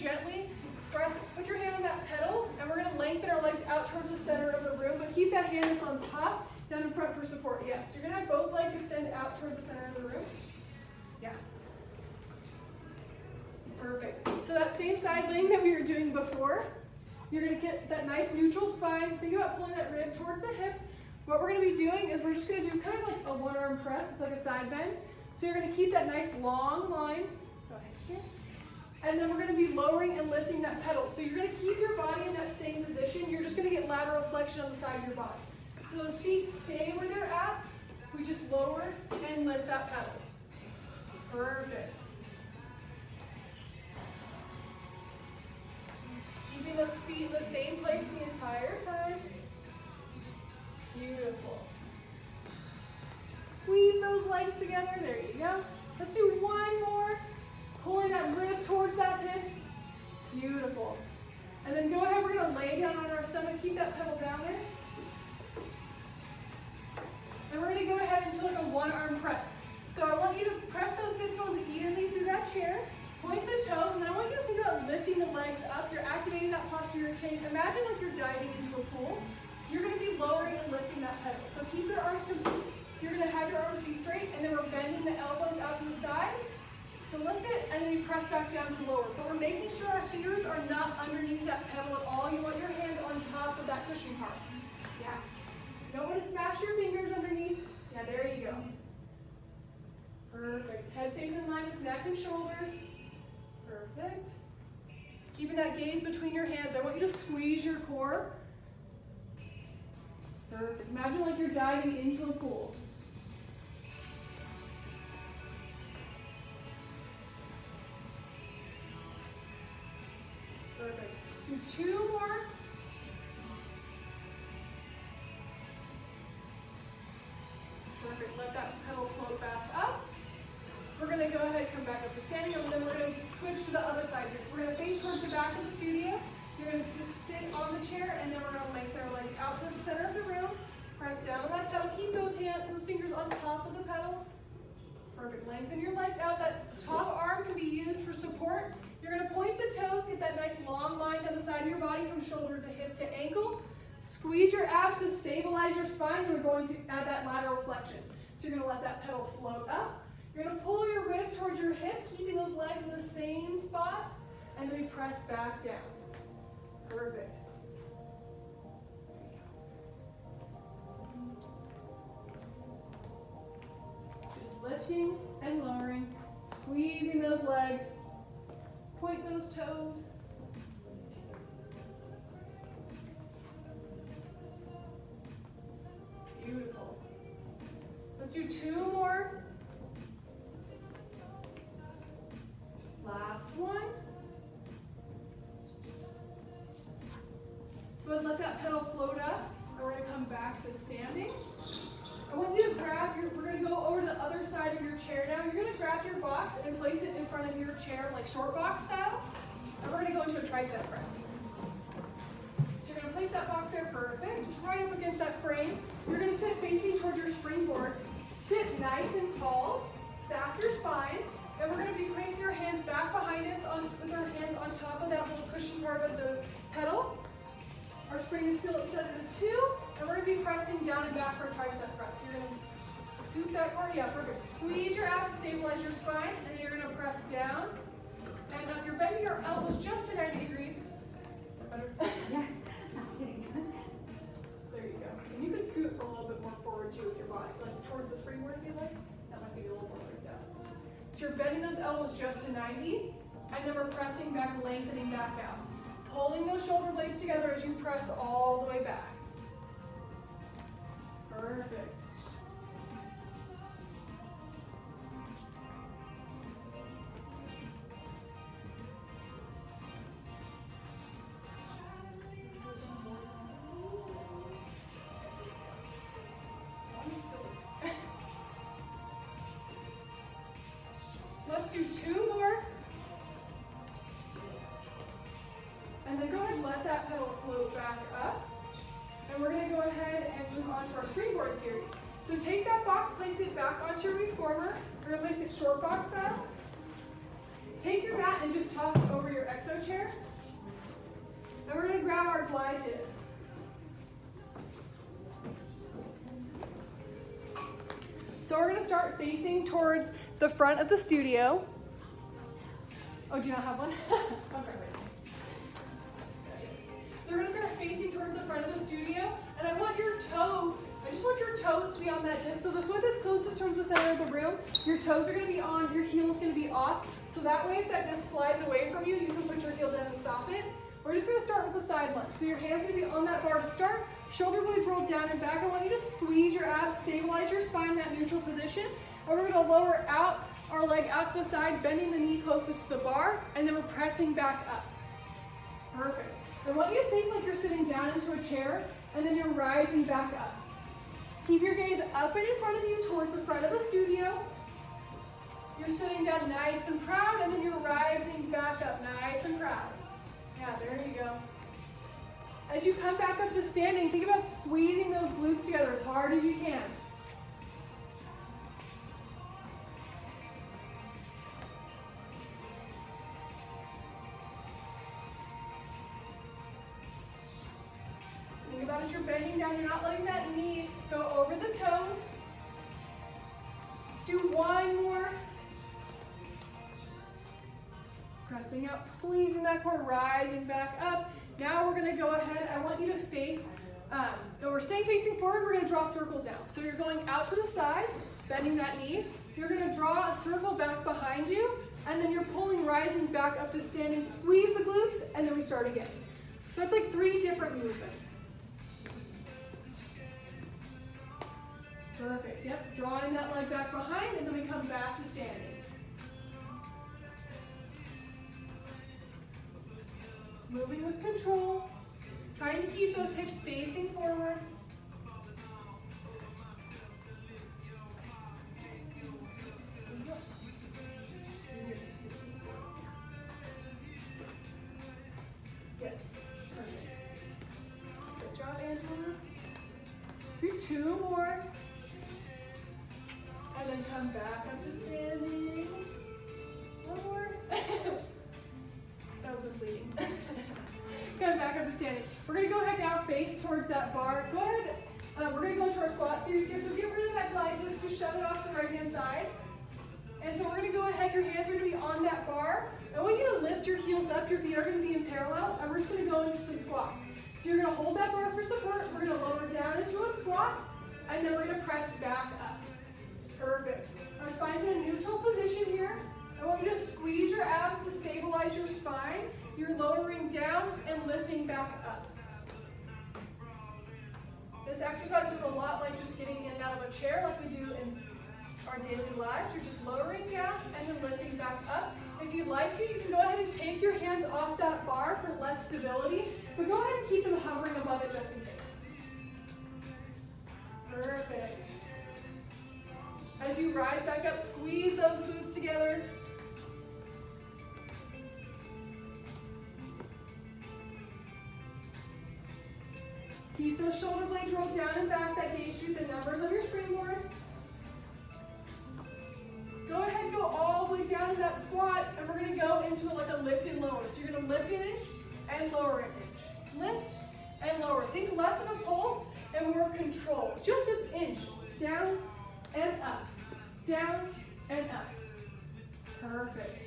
gently put your hand on that pedal, and we're going to lengthen our legs out towards the center of the room, but keep that hand that's on top down in front for support. Yeah, so you're going to have both legs extend out towards the center of the room. Yeah. Perfect. So that same side lean that we were doing before, you're going to get that nice neutral spine. Think about pulling that rib towards the hip. What we're going to be doing is we're just going to do kind of like a one-arm press. It's like a side bend. So you're going to keep that nice long line. Go ahead here. And then we're going to be lowering and lifting that pedal. So you're going to keep your body in that same position. You're just going to get lateral flexion on the side of your body. So those feet stay where they're at. We just lower and lift that pedal. Perfect. Keeping those feet in the same place the entire time. Beautiful. Squeeze those legs together. There you go. Let's do one more. Pulling that rib towards that hip. Beautiful. And then go ahead, we're going to lay down on our stomach. Keep that pedal down there. And we're going to go ahead into like a one-arm press. So I want you to press those sits bones evenly through that chair. Point the toe, and then I want you to think about lifting the legs up. You're activating that posterior chain. Imagine like you're diving into a pool. You're going to be lowering and lifting that pedal. So keep your arms complete. You're going to have your arms be straight, and then we're bending the elbows out to the side to lift it, and then you press back down to lower. But we're making sure our fingers are not underneath that pedal at all. You want your hands on top of that cushion part. Yeah. You don't want to smash your fingers underneath. Yeah, there you go. Perfect. Head stays in line with neck and shoulders. Perfect. Keeping that gaze between your hands. I want you to squeeze your core. Perfect. Imagine like you're diving into a pool. Perfect. Do two more. Perfect. Let that pedal float back up. We're going to go ahead and come back up to standing, and then we're going to switch to the other side here. So we're going to face towards the back of the studio. You're going to sit on the chair, and then we're going to lengthen our legs out towards the center of the room. Press down on that pedal. Keep those fingers on top of the pedal. Perfect. Lengthen your legs out. That top arm can be used for support. You're going to point the toes, get that nice long line down the side of your body from shoulder to hip to ankle. Squeeze your abs to stabilize your spine. We're going to add that lateral flexion. So you're going to let that pedal float up. You're going to pull your rib towards your hip, keeping those legs in the same spot, and then we press back down. Perfect. Just lifting and lowering, squeezing those legs, point those toes. Beautiful. Let's do two more. Last one. Go ahead and let that pedal float up, and we're going to come back to standing. I want you to grab we're going to go over to the other side of your chair now. You're going to grab your box and place it in front of your chair, like short box style. And we're going to go into a tricep press. So you're going to place that box there, perfect. Just right up against that frame. You're going to sit facing towards your springboard. Sit nice and tall. Stack your spine. And we're going to be placing our hands back behind us with our hands on top of that little cushion part of the pedal. Our spring is still at 7 to 2, and we're going to be pressing down and back for a tricep press. You're going to scoop that core, yeah, perfect. Squeeze your abs to stabilize your spine, and then you're going to press down. And if you're bending your elbows just to 90 degrees, better. Yeah, not kidding. There you go. And you can scoot a little bit more forward too with your body, like towards the springboard if you like. That might be a little more like that. So you're bending those elbows just to 90, and then we're pressing back, lengthening back out. Pulling those shoulder blades together as you press all the way back. Perfect. Let's do two more. And then go ahead and let that pedal float back up. And we're going to go ahead and move on to our springboard series. So take that box, place it back onto your reformer. We're going to place it short box style. Take your mat and just toss it over your exo chair. And we're going to grab our glide discs. So we're going to start facing towards the front of the studio. Oh, do you not have one? Okay. So we're going to start facing towards the front of the studio, and I just want your toes to be on that disc. So the foot that's closest towards the center of the room, your toes are going to be on, your heel's going to be off. So that way, if that disc slides away from you, you can put your heel down and stop it. We're just going to start with the side lunge. So your hands are going to be on that bar to start. Shoulder blades rolled down and back. I want you to squeeze your abs, stabilize your spine in that neutral position. And we're going to lower out our leg out to the side, bending the knee closest to the bar, and then we're pressing back up. Perfect. I want you to think like you're sitting down into a chair, and then you're rising back up. Keep your gaze up and in front of you towards the front of the studio. You're sitting down nice and proud, and then you're rising back up nice and proud. Yeah, there you go. As you come back up to standing, think about squeezing those glutes together as hard as you can. Think about as you're bending down, you're not letting that knee go over the toes. Let's do one more. Pressing out, squeezing that core, rising back up. Now we're going to go ahead. I want you to face, we're staying facing forward. We're going to draw circles now. So you're going out to the side, bending that knee. You're going to draw a circle back behind you, and then you're pulling, rising back up to standing. Squeeze the glutes, and then we start again. So it's like 3 different movements. Perfect. Yep. Drawing that leg back behind, and then we come back to standing. Moving with control, trying to keep those hips facing forward. Yes, perfect. Good job, Angela. Do 2 more. And then come back up to standing. 1 more. That was misleading. Come back up to standing. We're going to go ahead now, face towards that bar. Go ahead. We're going to go into our squat series here. So get rid of that glide disc, just shove it off to the right hand side. And so we're going to go ahead, your hands are going to be on that bar. I want you to lift your heels up, your feet are going to be in parallel, and we're just going to go into some squats. So you're going to hold that bar for support, we're going to lower down into a squat, and then we're going to press back up. Perfect. Our spine's in a neutral position here. I want you to squeeze your abs to stabilize your spine. You're lowering down and lifting back up. This exercise is a lot like just getting in and out of a chair like we do in our daily lives. You're just lowering down and then lifting back up. If you'd like to, you can go ahead and take your hands off that bar for less stability, but go ahead and keep them hovering above it just in case. Perfect. As you rise back up, squeeze those glutes together. Keep those shoulder blades rolled down and back. That gaze shoot the numbers on your springboard. Go ahead and go all the way down to that squat, and we're going to go into like a lift and lower. So you're going to lift an inch and lower an inch. Lift and lower. Think less of a pulse and more of control. Just an inch. Down and up. Down and up. Perfect.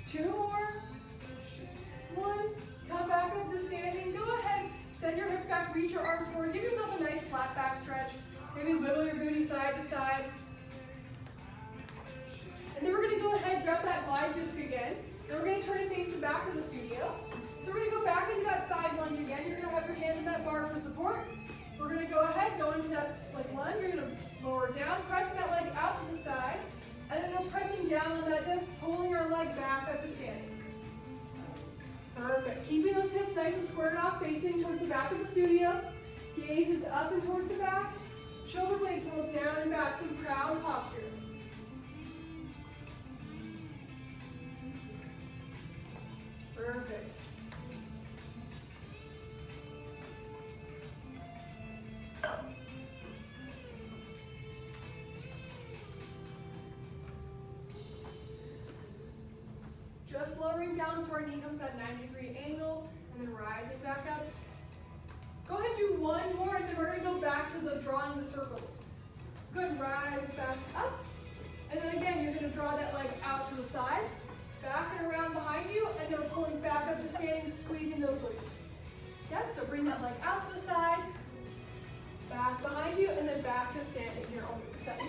2 more. 1. Come back up to standing. Go ahead. Send your hips back. Reach your arms forward. Give yourself a nice flat back stretch. Maybe wiggle your booty side to side. And then we're going to go ahead, grab that glide disc again. And we're going to turn and face the back of the studio. So we're going to go back into that side lunge again. You're going to have your hand in that bar for support. We're going to go ahead, go into that like lunge. You're going to lower down, pressing that leg out to the side. And then we're pressing down on that disc, pulling our leg back up to standing. Perfect. Keeping those hips nice and squared off, facing towards the back of the studio. Gaze is up and towards the back. Shoulder blades roll down and back in proud posture. Perfect. Just lowering down so our knee comes to that 90-degree angle, and then rising back up. Go ahead and do one more, and then we're going to go back to the drawing the circles. Go ahead and rise back up. And then again, you're going to draw that leg out to the side, back and around behind you, and then we're pulling back up to standing, squeezing those glutes. Yep, so bring that leg out to the side, back behind you, and then back to standing. Here, I'll move this out.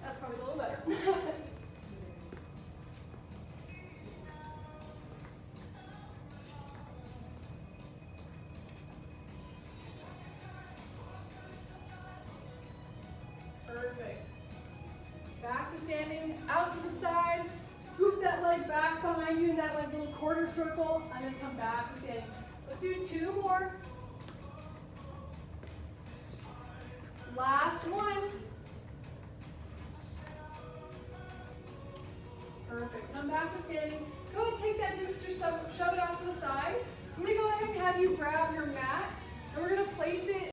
That's probably a little better. Perfect. Back to standing, out to the side, scoop that leg back behind you in that like little quarter circle, and then come back to standing. Let's do two more. Last one. Perfect. Come back to standing. Go ahead and take that disc, just shove it off to the side. I'm going to go ahead and have you grab your mat, and we're going to place it